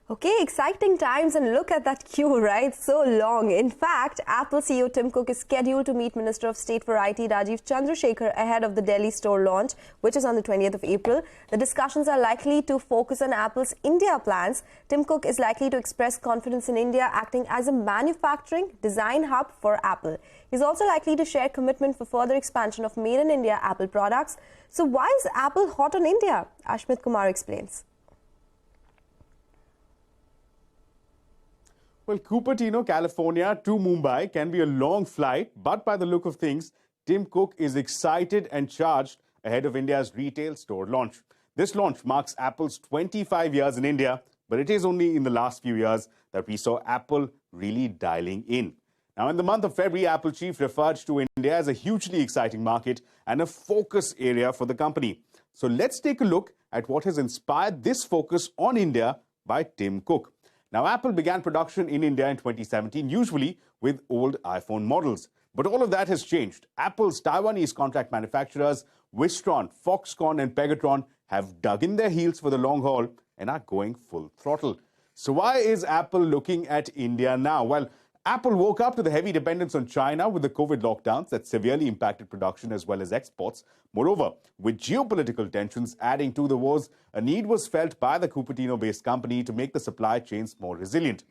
Okay, exciting times, and look at that queue, right? So long. In fact, Apple CEO Tim Cook is scheduled to meet Minister of State for IT Rajiv Chandrasekhar ahead of the Delhi store launch, which is on the 20th of April. The discussions are likely to focus on Apple's India plans. Tim Cook is likely to express confidence in India acting as a manufacturing design hub for Apple. He's also likely to share commitment for further expansion of Made in India Apple products. So why is Apple hot on India? Ashmit Kumar explains. Well, Cupertino, California to Mumbai can be a long flight, but by the look of things, Tim Cook is excited and charged ahead of India's retail store launch. This launch marks Apple's 25 years in India, but it is only in the last few years that we saw Apple really dialing in. Now, in the month of February, Apple chief referred to India as a hugely exciting market and a focus area for the company. So let's take a look at what has inspired this focus on India by Tim Cook. Now, Apple began production in India in 2017, usually with old iPhone models. But all of that has changed. Apple's Taiwanese contract manufacturers, Wistron, Foxconn and Pegatron have dug in their heels for the long haul and are going full throttle. So why is Apple looking at India now? Well, Apple woke up to the heavy dependence on China with the COVID lockdowns that severely impacted production as well as exports. Moreover, with geopolitical tensions adding to the wars, a need was felt by the Cupertino-based company to make the supply chains more resilient.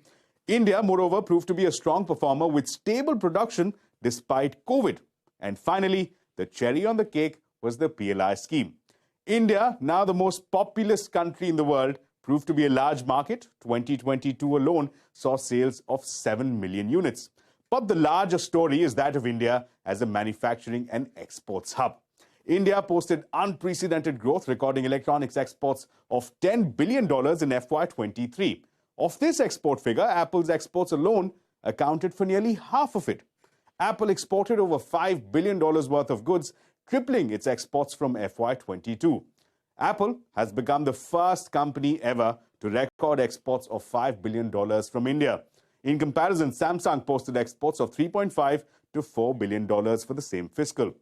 India, moreover, proved to be a strong performer with stable production despite COVID. And finally, the cherry on the cake was the PLI scheme. India, now the most populous country in the world, proved to be a large market. 2022 alone saw sales of 7 million units. But the larger story is that of India as a manufacturing and exports hub. India posted unprecedented growth, recording electronics exports of $10 billion in FY23. Of this export figure, Apple's exports alone accounted for nearly half of it. Apple exported over $5 billion worth of goods, tripling its exports from FY22. Apple has become the first company ever to record exports of $5 billion from India. In comparison, Samsung posted exports of $3.5 to $4 billion for the same fiscal.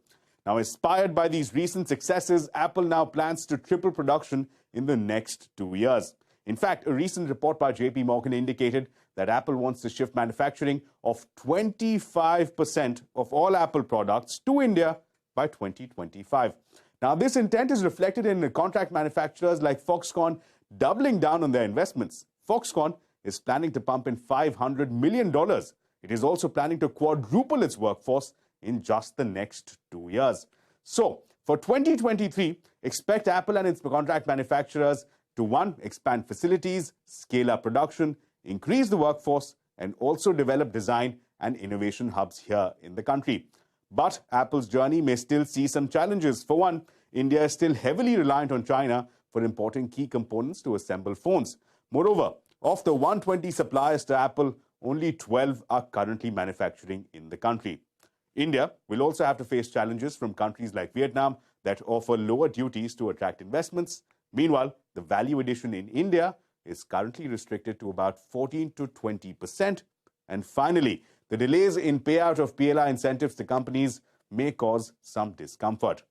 Now, inspired by these recent successes, Apple now plans to triple production in the next 2 years. In fact, a recent report by JP Morgan indicated that Apple wants to shift manufacturing of 25% of all Apple products to India by 2025. Now, this intent is reflected in contract manufacturers like Foxconn doubling down on their investments. Foxconn is planning to pump in $500 million. It is also planning to quadruple its workforce in just the next 2 years. So, for 2023, expect Apple and its contract manufacturers to, one, expand facilities, scale up production, increase the workforce, and also develop design and innovation hubs here in the country. But Apple's journey may still see some challenges. For one, India is still heavily reliant on China for importing key components to assemble phones. Moreover, of the 120 suppliers to Apple, only 12 are currently manufacturing in the country. India will also have to face challenges from countries like Vietnam that offer lower duties to attract investments. Meanwhile, the value addition in India is currently restricted to about 14 to 20%. And finally, the delays in payout of PLI incentives to companies may cause some discomfort.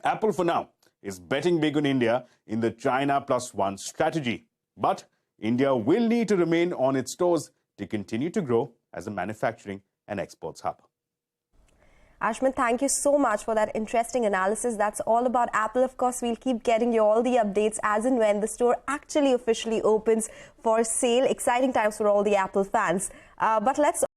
Apple, for now, is betting big on India in the China Plus One strategy. But India will need to remain on its toes to continue to grow as a manufacturing and exports hub. Ashmit, thank you so much for that interesting analysis. That's all about Apple. Of course, we'll keep getting you all the updates as and when the store actually officially opens for sale. Exciting times for all the Apple fans. But let's